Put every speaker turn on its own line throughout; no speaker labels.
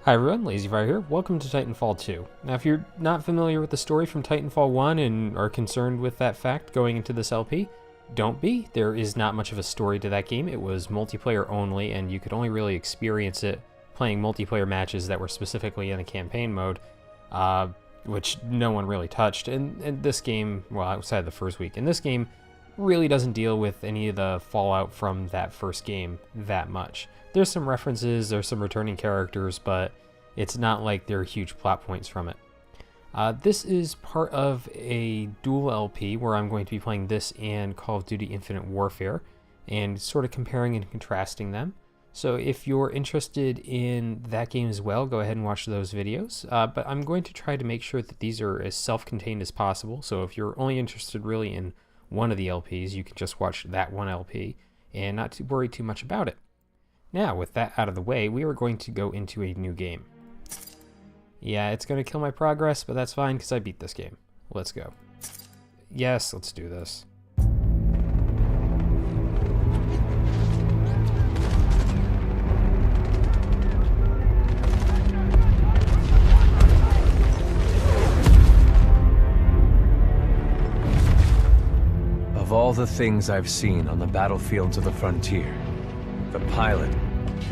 Hi everyone, LazyFire here. Welcome to Titanfall 2. Now if you're not familiar with the story from Titanfall 1 and are concerned with that fact going into this LP, don't be. There is not much of a story to that game. It was multiplayer only, and you could only really experience it playing multiplayer matches that were specifically in the campaign mode, which no one really touched. And this game, well, outside the first week, and this game really doesn't deal with any of the fallout from that first game that much. There's some references, there's some returning characters, but it's not like there are huge plot points from it. This is part of a dual LP where I'm going to be playing this and Call of Duty Infinite Warfare and sort of comparing and contrasting them. So if you're interested in that game as well, go ahead and watch those videos. But I'm going to try to make sure that these are as self-contained as possible. So if you're only interested really in one of the LPs, you can just watch that one LP and not to worry too much about it. Now, with that out of the way, we are going to go into a new game. Yeah, it's going to kill my progress, but that's fine because I beat this game. Let's go. Yes, let's do this.
Of all the things I've seen on the battlefields of the frontier, the pilot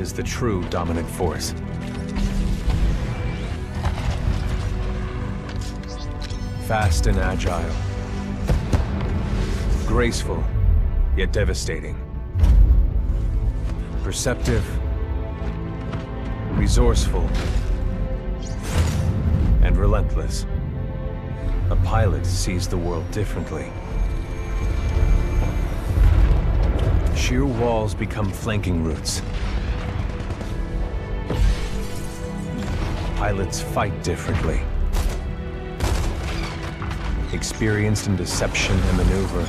is the true dominant force. Fast and agile. Graceful, yet devastating. Perceptive, resourceful, and relentless. A pilot sees the world differently. Sheer walls become flanking routes. Pilots fight differently. Experienced in deception and maneuver,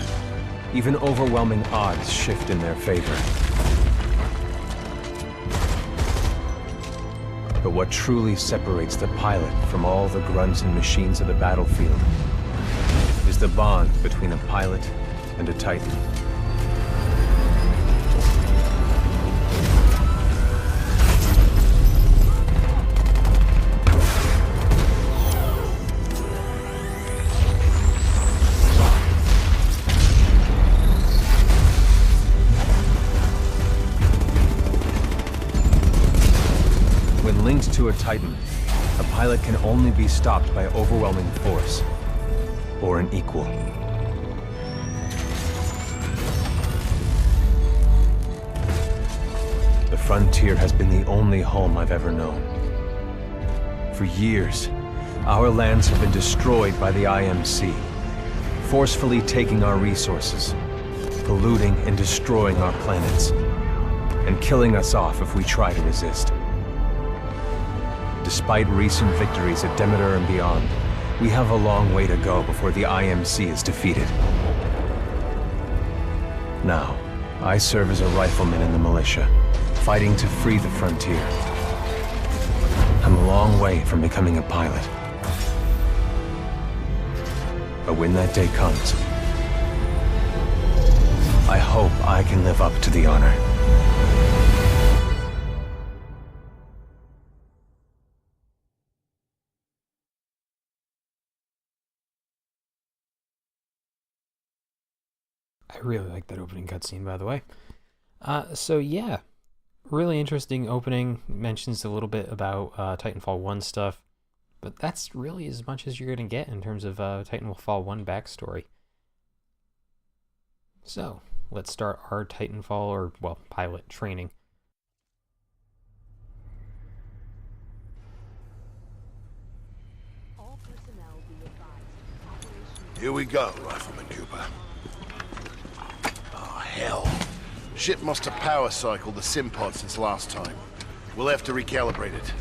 even overwhelming odds shift in their favor. But what truly separates the pilot from all the grunts and machines of the battlefield is the bond between a pilot and a Titan. Linked to a Titan, a pilot can only be stopped by overwhelming force, or an equal. The frontier has been the only home I've ever known. For years, our lands have been destroyed by the IMC, forcefully taking our resources, polluting and destroying our planets, and killing us off if we try to resist. Despite recent victories at Demeter and beyond, we have a long way to go before the IMC is defeated. Now, I serve as a rifleman in the militia, fighting to free the frontier. I'm a long way from becoming a pilot. But when that day comes, I hope I can live up to the honor.
I really like that opening cutscene, by the way. So yeah, really interesting opening. It mentions a little bit about Titanfall 1 stuff, but that's really as much as you're going to get in terms of Titanfall 1 backstory. So, let's start our Titanfall, or, well, pilot training.
Here we go, Rifleman Cooper. Hell. Ship must have power cycled the sim pod since last time. We'll have to recalibrate it.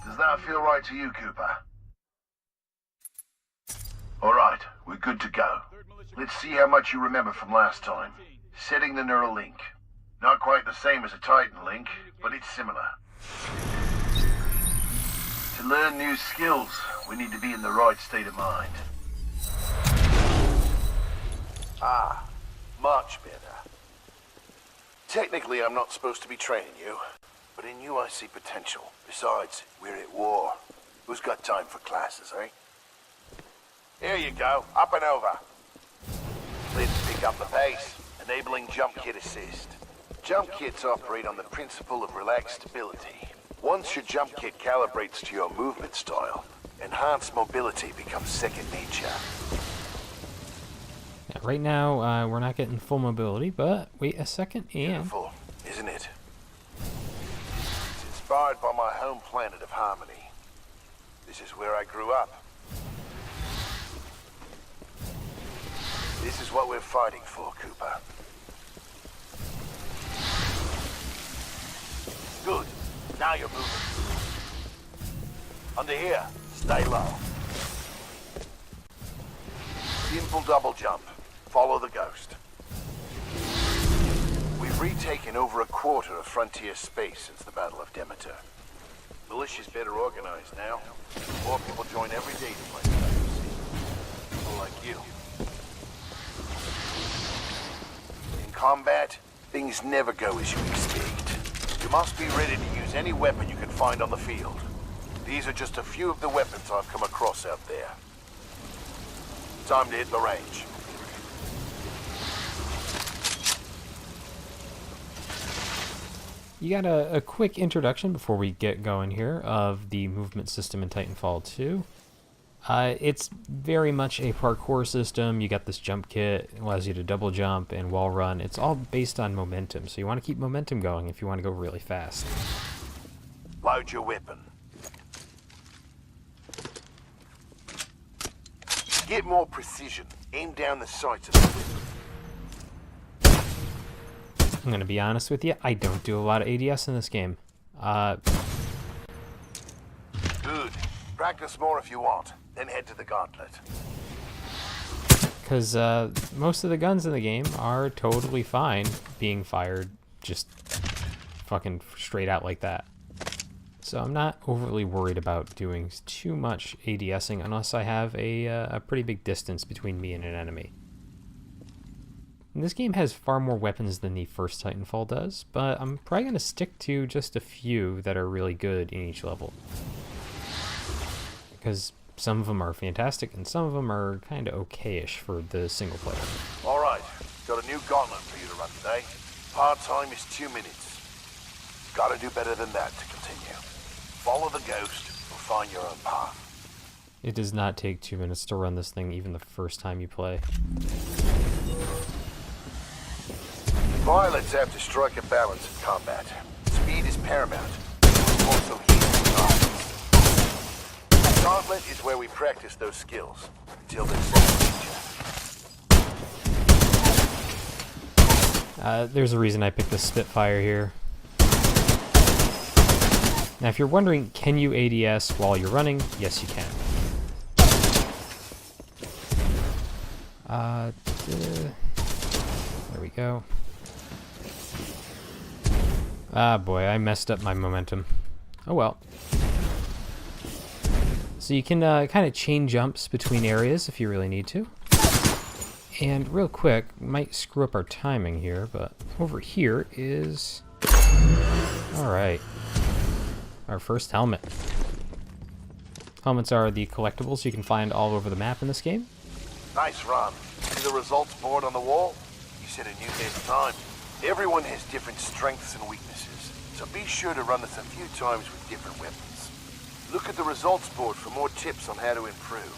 Does that feel right to you, Cooper? Alright, we're good to go. Let's see how much you remember from last time. Setting the neural link. Not quite the same as a Titan link, but it's similar. To learn new skills, we need to be in the right state of mind. Ah, much better. Technically, I'm not supposed to be training you, but in you I see potential. Besides, we're at war. Who's got time for classes, eh? Here you go, up and over. Let's pick up the pace, enabling jump kit assist. Jump kits operate on the principle of relaxed stability. Once your jump kit calibrates to your movement style, enhanced mobility becomes second nature.
Yeah, right now, we're not getting full mobility, but wait a second, and...
Beautiful, isn't it? It's inspired by my home planet of Harmony. This is where I grew up. This is what we're fighting for, Cooper. Good. Now you're moving. Under here. Stay low. Simple double jump. Follow the ghost. We've retaken over a quarter of frontier space since the Battle of Demeter. Militia's better organized now. More people join every day to fight the IMC. People like you. In combat, things never go as you expect. You must be ready to use any weapon you can find on the field. These are just a few of the weapons I've come across out there. Time to hit the range.
You got a quick introduction before we get going here of the movement system in Titanfall 2. It's very much a parkour system. You got this jump kit, it allows you to double jump and wall run. It's all based on momentum, so you want to keep momentum going if you want to go really fast.
Load your weapon. Get more precision. Aim down the sights of the weapon.
I'm going to be honest with you, I don't do a lot of ADS in this game.
Good. Practice more if you want, then head to the gauntlet.
Because most of the guns in the game are totally fine being fired just fucking straight out like that. So I'm not overly worried about doing too much ADSing unless I have a pretty big distance between me and an enemy. And this game has far more weapons than the first Titanfall does, but I'm probably going to stick to just a few that are really good in each level. Because some of them are fantastic and some of them are kind of okay-ish for the single player.
Alright, got a new gauntlet for you to run today. Part time is 2 minutes. Gotta do better than that to continue. Follow the ghost or find your own path.
It does not take 2 minutes to run this thing even the first time you play.
Pilots have to strike a balance in combat. Speed is paramount. Also healing targets. Gauntlet is where we practice those skills until they're second nature.
There's a reason I picked the Spitfire here. Now, if you're wondering, can you ADS while you're running? Yes, you can. There we go. Ah, boy, I messed up my momentum. Oh well. So you can kind of chain jumps between areas if you really need to. And real quick, might screw up our timing here, but over here is... Alright. Our first helmet. Helmets are the collectibles you can find all over the map in this game.
Nice run. See the results board on the wall? You set a new best time. Everyone has different strengths and weaknesses, so be sure to run this a few times with different weapons. Look at the results board for more tips on how to improve.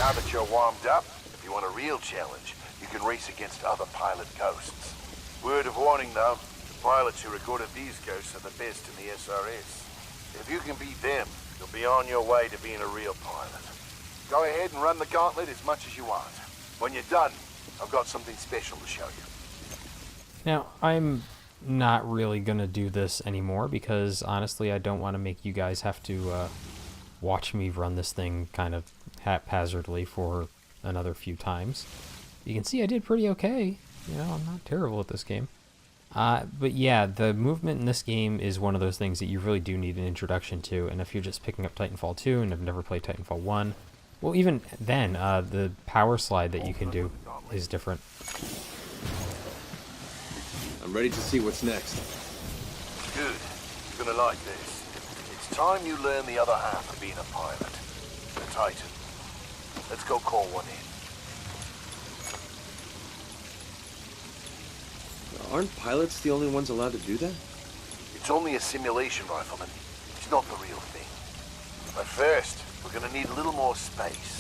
Now that you're warmed up, if you want a real challenge, you can race against other pilot ghosts. Word of warning though, the pilots who recorded these ghosts are the best in the SRS. If you can beat them, you'll be on your way to being a real pilot. Go ahead and run the gauntlet as much as you want. When you're done, I've got something special to show you.
Now, I'm not really going to do this anymore because, honestly, I don't want to make you guys have to watch me run this thing kind of haphazardly for another few times. You can see I did pretty okay. You know, I'm not terrible at this game. But yeah, the movement in this game is one of those things that you really do need an introduction to, and if you're just picking up Titanfall 2 and have never played Titanfall 1, well, even then, the power slide that you can do is different.
I'm ready to see what's next.
Good. You're gonna like this. It's time you learn the other half of being a pilot. The Titan. Let's go call one in.
Aren't pilots the only ones allowed to do that?
It's only a simulation, Rifleman. It's not the real thing. But first, we're gonna need a little more space.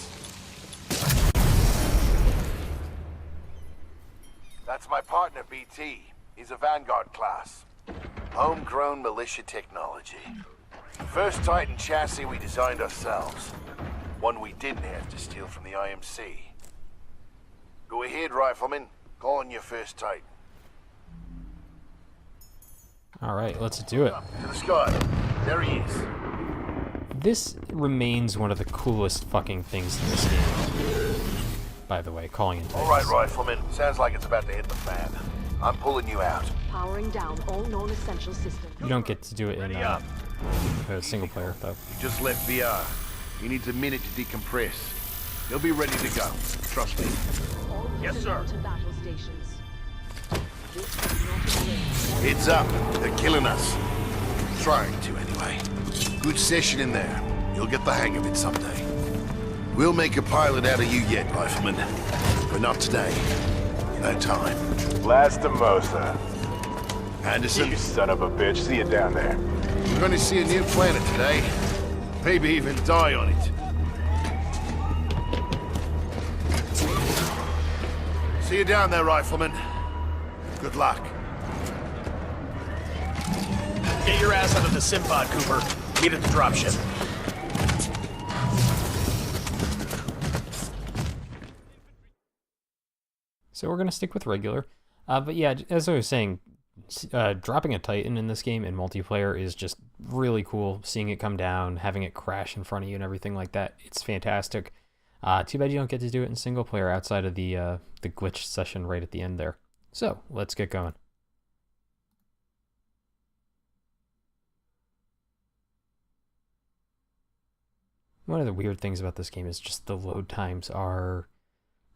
That's my partner, BT. He's a Vanguard class. Homegrown militia technology. First Titan chassis we designed ourselves. One we didn't have to steal from the IMC. Go ahead, Rifleman. Call on your first Titan.
Alright, let's do it.
To the sky. There he is.
This remains one of the coolest fucking things in this game. By the way, calling in Titans.
All right, Rifleman. Sounds like it's about to hit the fan. I'm pulling you out.
Powering down all known essential systems.
You don't get to do it in single player, though.
He just left VR. He needs a minute to decompress. He'll be ready to go. Trust me. Yes, sir.
To battle stations. This is not a race.
Heads up. They're killing us. Trying to, anyway. Good session in there. You'll get the hang of it someday. We'll make a pilot out of you yet, Rifleman. But not today. No time.
Lastimosa.
Anderson,
You son of a bitch. See you down there.
we're going to see a new planet today. Maybe even die on it. See you down there, Rifleman. Good luck.
Get your ass out of the sim pod, Cooper. Meet at the dropship.
So we're going to stick with regular. But yeah, as I was saying, dropping a Titan in this game in multiplayer is just really cool. Seeing it come down, having it crash in front of you and everything like that, it's fantastic. Too bad you don't get to do it in single player outside of the glitch session right at the end there. So, let's get going. One of the weird things about this game is just the load times are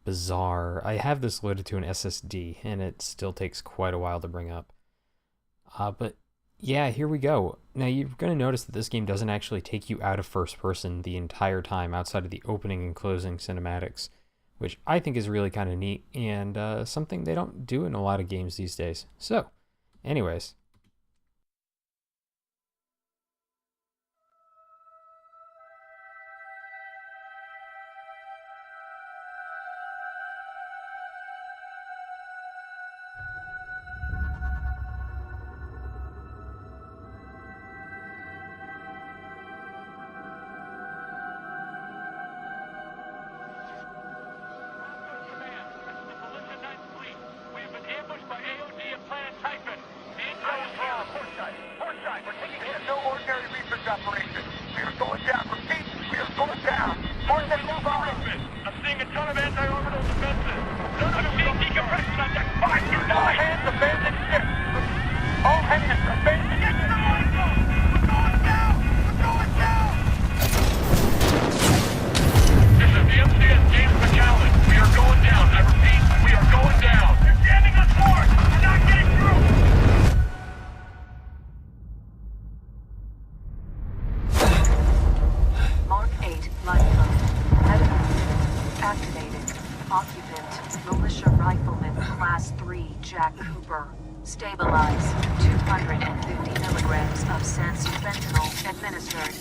bizarre. I have this loaded to an SSD, and it still takes quite a while to bring up. But yeah, here we go. Now you're going to notice that this game doesn't actually take you out of first person the entire time outside of the opening and closing cinematics, which I think is really kind of neat and something they don't do in a lot of games these days. So, anyways.
Stabilize. 250 milligrams of sense fentanyl administered.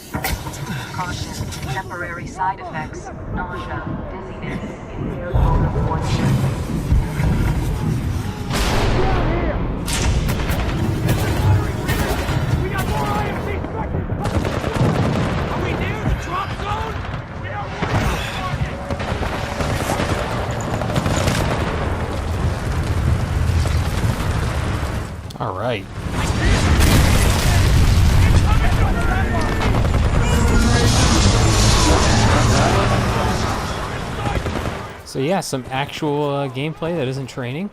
Caution. Temporary side effects. Nausea, dizziness, impaired motor coordination.
We got more IMC structures! Are we near the drop zone? We are working on target!
All right. So yeah, some actual gameplay that isn't training.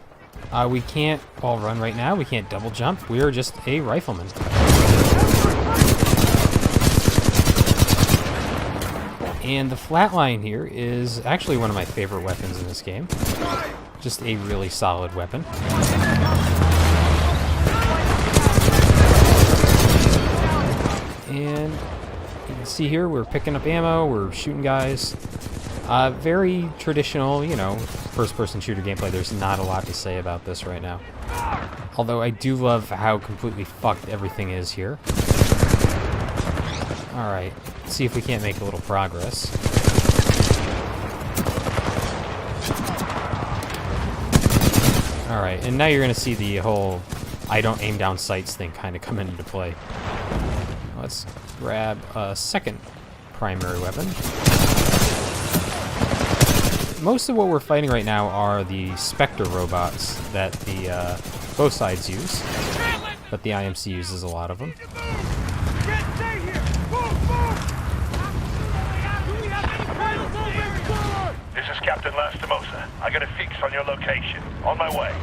We can't all run right now. We can't double jump. We are just a rifleman. And the flatline here is actually one of my favorite weapons in this game. Just a really solid weapon. And you can see here we're picking up ammo, we're shooting guys. Very traditional, you know, first-person shooter gameplay. There's not a lot to say about this right now. Although I do love how completely fucked everything is here. Alright, let's see if we can't make a little progress. Alright, and now you're going to see the whole I don't aim down sights thing kind of come into play. Let's grab a second primary weapon. Most of what we're fighting right now are the Spectre robots that the both sides use, but the IMC uses a lot of them.
This is Captain Lastimosa. I got a fix on your location. On my way.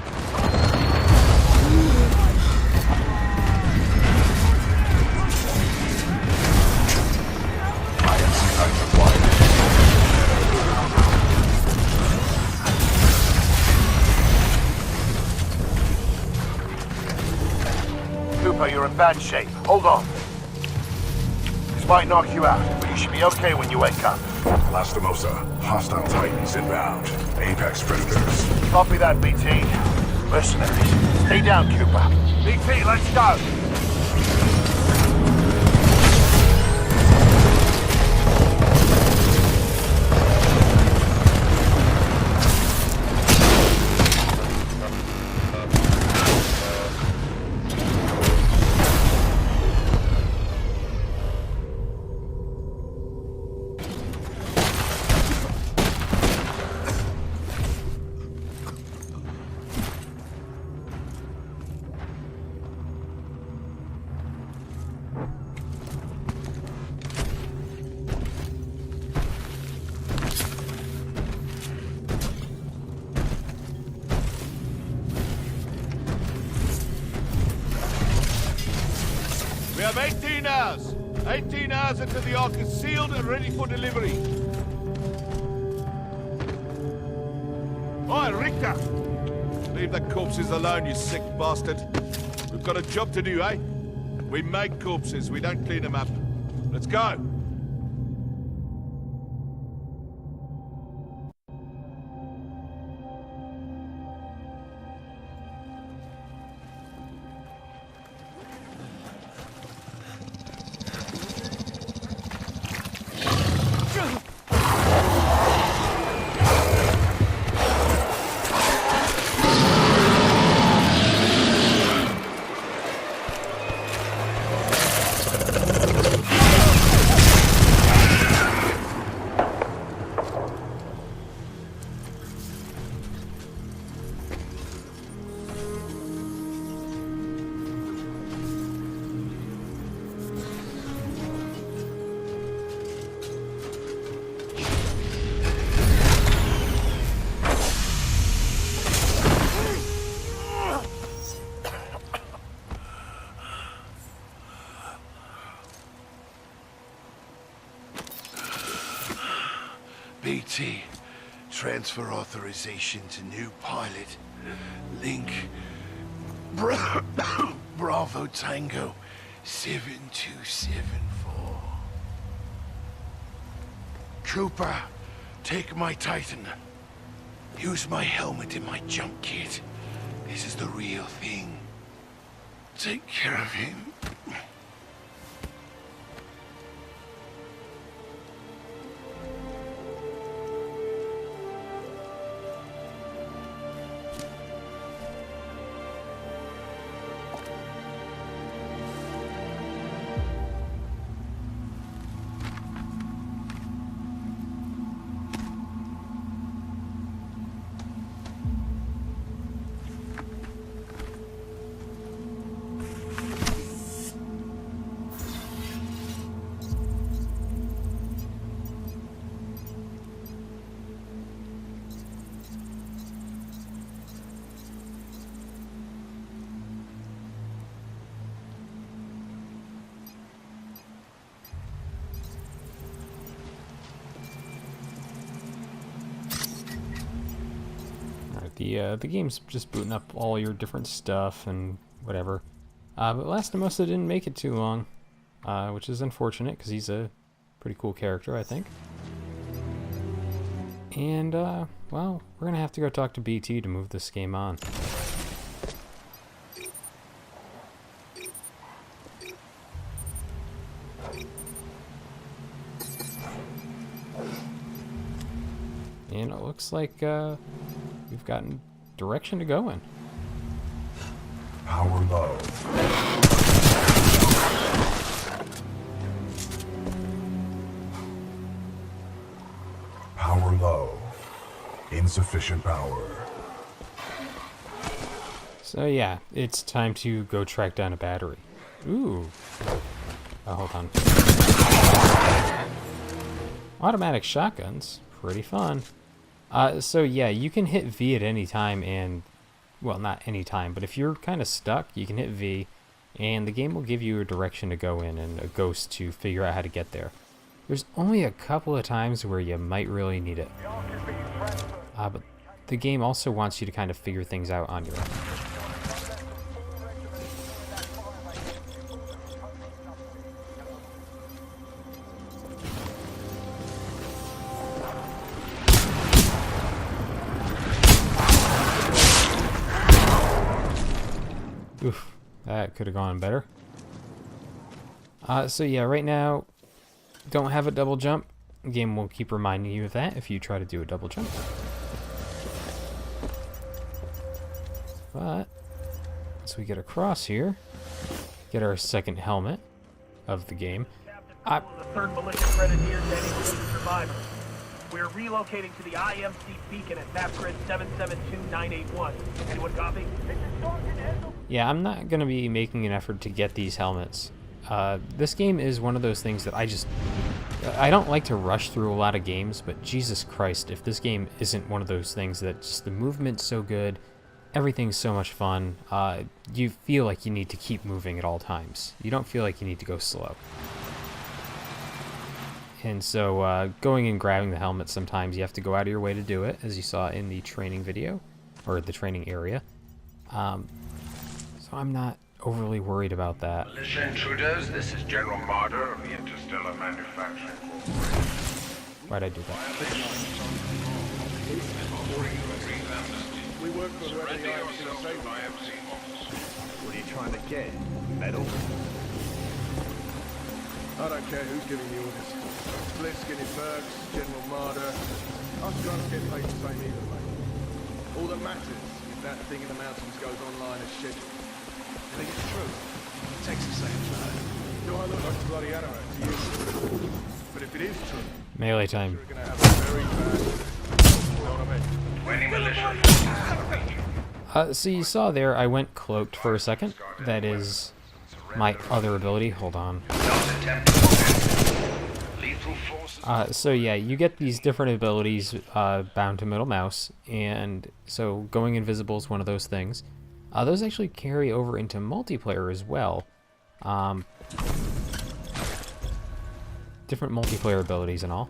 Cooper, you're in bad shape. Hold on. This might knock you out, but you should be okay when you wake up.
Lastimosa, hostile Titans inbound. Apex predators.
Copy that, BT. Mercenaries. Stay down, Cooper. BT, let's go.
We have 18 hours. 18 hours until the Ark is sealed and ready for delivery. Oi, Richter! Leave the corpses alone, you sick bastard. We've got a job to do, eh? We make corpses, we don't clean them up. Let's go!
BT, transfer authorization to new pilot. Link, Bravo Tango 7274. Cooper, take my Titan. Use my helmet and my jump kit. This is the real thing. Take care of him.
The game's just booting up all your different stuff and whatever. But Lastimosa didn't make it too long, which is unfortunate because he's a pretty cool character, I think. And, well, we're gonna have to go talk to BT to move this game on. And it looks like, we've gotten direction to go in.
Power low. Power low. Insufficient power.
So yeah, it's time to go track down a battery. Ooh. Oh, hold on. Automatic shotguns. Pretty fun. So yeah, you can hit V at any time and, well, not any time, but if you're kind of stuck, you can hit V and the game will give you a direction to go in and a ghost to figure out how to get there. There's only a couple of times where you might really need it. But the game also wants you to kind of figure things out on your own. Oof, that could have gone better. So yeah, right now, don't have a double jump. The game will keep reminding you of that if you try to do a double jump. But, once we get across here, get our second helmet of the game.
The third militia grenadier dedicated survivor. We're relocating to the IMC beacon at map grid 772981. Anyone copy?
Yeah, I'm not going to be making an effort to get these helmets. This game is one of those things that I don't like to rush through a lot of games, but Jesus Christ, if this game isn't one of those things that just the movement's so good, everything's so much fun, you feel like you need to keep moving at all times. You don't feel like you need to go slow. And so going and grabbing the helmet, sometimes you have to go out of your way to do it, as you saw in the training video, or the training area. So I'm not overly worried about that.
Militia intruders, this is General Marder of the Interstellar Manufacturing Corporation.
Why'd I do that?
We work for whoever the IMC. What are you trying to get? Medal? I don't care who's giving the orders. Split Skinny Perks, General Marder. Us guns get paid the same either way. All that matters is that thing in the mountains goes online as scheduled. I think it's true. Texas ain't right. Do I look like a bloody animal to you? But if it is true,
Melee time.
we're gonna have a very bad. You know what I mean?
20 militia.
So you saw there, I went cloaked for a second. That is my other ability. Hold on. So yeah, you get these different abilities bound to middle mouse, and so going invisible is one of those things. Those actually carry over into multiplayer as well. Different multiplayer abilities and all.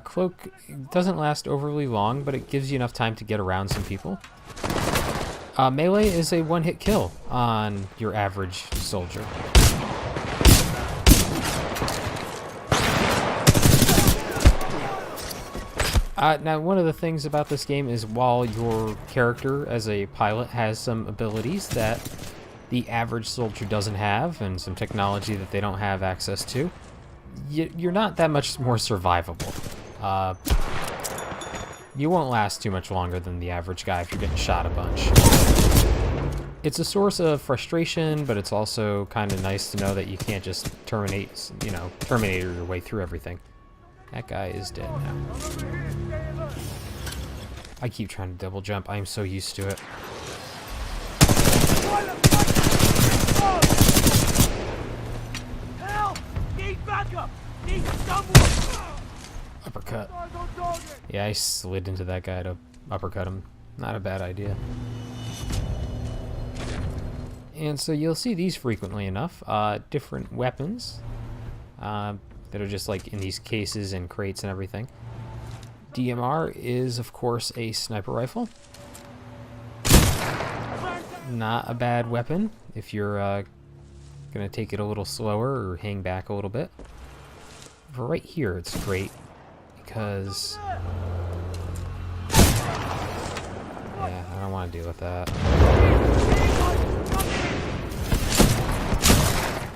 Cloak doesn't last overly long, but it gives you enough time to get around some people. Melee is a one-hit kill on your average soldier. Now, one of the things about this game is while your character as a pilot has some abilities that the average soldier doesn't have, and some technology that they don't have access to, you're not that much more survivable. You won't last too much longer than the average guy if you're getting shot a bunch. It's a source of frustration, but it's also kind of nice to know that you can't just Terminator your way through everything. That guy is dead now. I keep trying to double jump. I am so used to it.
Help! Need backup! Need someone!
Uppercut. Yeah, I slid into that guy to uppercut him. Not a bad idea. And so you'll see these frequently enough. Different weapons that are just like in these cases and crates and everything. DMR is, of course, a sniper rifle. Not a bad weapon if you're going to take it a little slower or hang back a little bit. For right here, it's great because... yeah, I don't want to deal with that.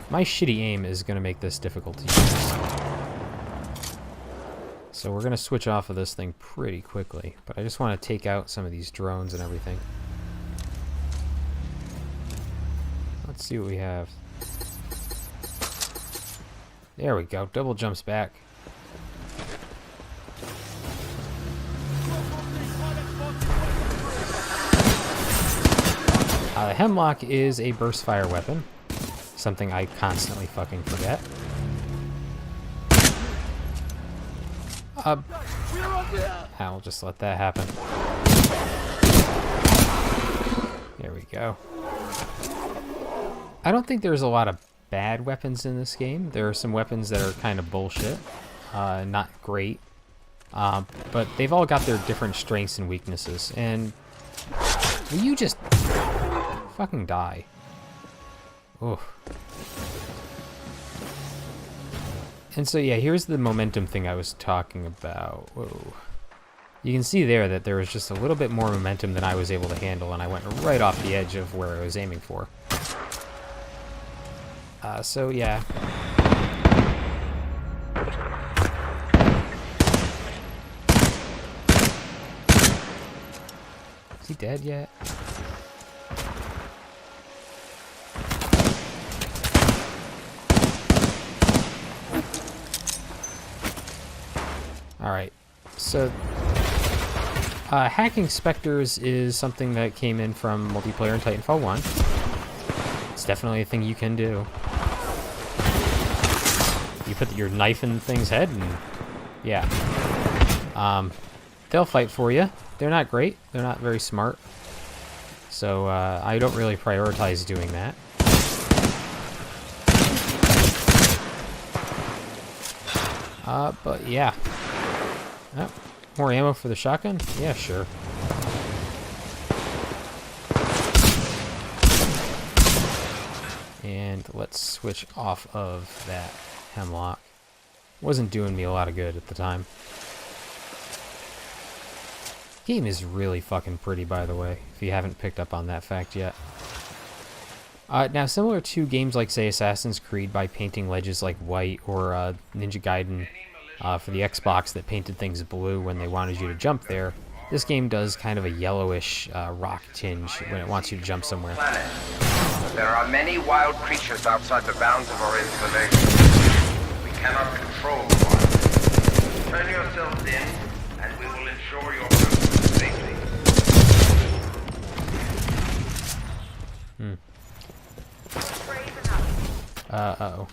My shitty aim is going to make this difficult to use. So we're going to switch off of this thing pretty quickly, but I just want to take out some of these drones and everything. Let's see what we have. There we go, double jumps back. The Hemlock is a burst fire weapon, something I constantly fucking forget. I'll just let that happen. There we go. I don't think there's a lot of bad weapons in this game. There are some weapons that are kind of bullshit, not great, but they've all got their different strengths and weaknesses, and will you just fucking die? Oof. And so yeah, here's the momentum thing I was talking about. Whoa. You can see there that there was just a little bit more momentum than I was able to handle, and I went right off the edge of where I was aiming for. So yeah. Is he dead yet? Alright, so hacking specters is something that came in from multiplayer in Titanfall 1. It's definitely a thing you can do. You put your knife in thing's head and yeah. They'll fight for you. They're not great. They're not very smart. So I don't really prioritize doing that. But yeah. Oh, more ammo for the shotgun? Yeah, sure. And let's switch off of that Hemlock. Wasn't doing me a lot of good at the time. Game is really fucking pretty, by the way, if you haven't picked up on that fact yet. Now, similar to games like, say, Assassin's Creed by painting ledges like white, or Ninja Gaiden for the Xbox that painted things blue when they wanted you to jump there, this game does kind of a yellowish rock tinge when it wants you to jump somewhere.
There are many wild creatures outside the bounds of our installation. We cannot control the wild. Turn yourselves in, and we will ensure your safety.
Uh-oh.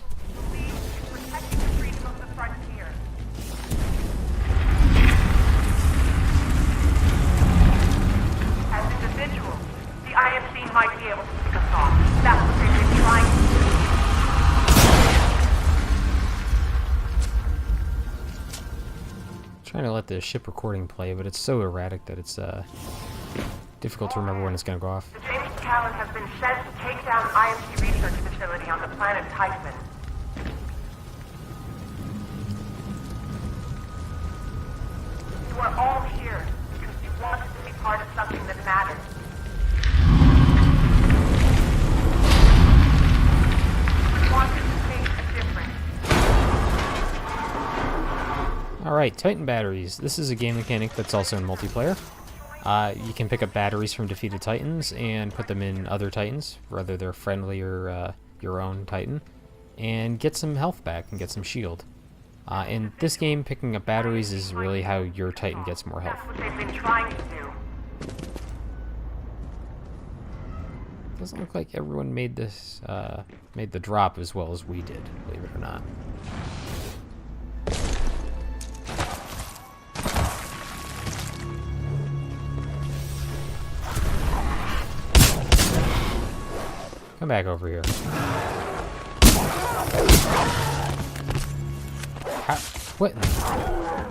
As individuals, the IMC might be able to pick us off. That's what they've been trying to do.
Trying to let the ship recording play, but it's so erratic that it's difficult to remember when it's going to go off.
The James Callan has been sent to take down IMC research facility on the planet Titan. You are all here because you wanted to be part of something that matters. We wanted to make a difference.
Alright, Titan batteries. This is a game mechanic that's also in multiplayer. You can pick up batteries from defeated Titans and put them in other Titans, whether they're friendly or your own Titan, and get some health back and get some shield. In this game, picking up batteries is really how your Titan gets more health.
That's what they've been trying to do.
Doesn't look like everyone made this, made the drop as well as we did, believe it or not. Come back over here. What?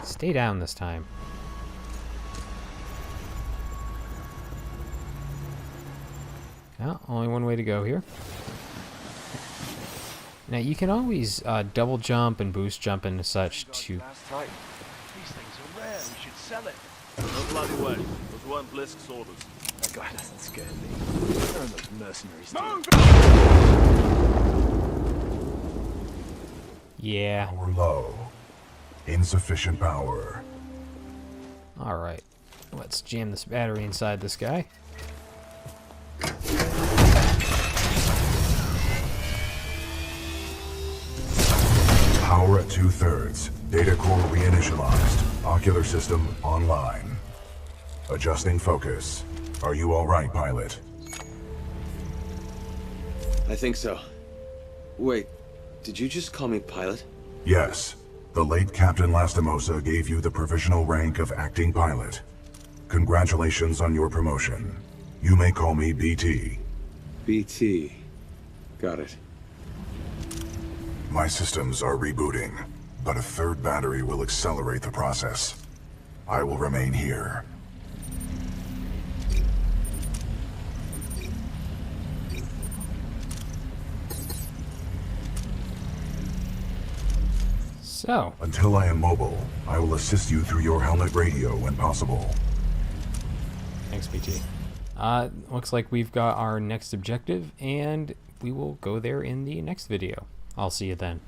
Stay down this time. Well, only one way to go here. Now you can always double jump and boost jump and such to...
These things are rare. We should sell it.
No bloody way. Those weren't Blisk's orders.
That guy doesn't scare me. None of those mercenaries do.
Yeah.
Power low. Insufficient power.
Alright. Let's jam this battery inside this guy.
Power at 2/3. Data core reinitialized. Ocular system online. Adjusting focus. Are you all right, pilot?
I think so. Wait, did you just call me pilot?
Yes. The late Captain Lastimosa gave you the provisional rank of acting pilot. Congratulations on your promotion. You may call me BT.
BT. Got it.
My systems are rebooting, but a third battery will accelerate the process. I will remain here.
So,
Until I am mobile, I will assist you through your helmet radio when possible.
thanks BT. Looks like we've got our next objective, and we will go there in the next video. I'll see you then.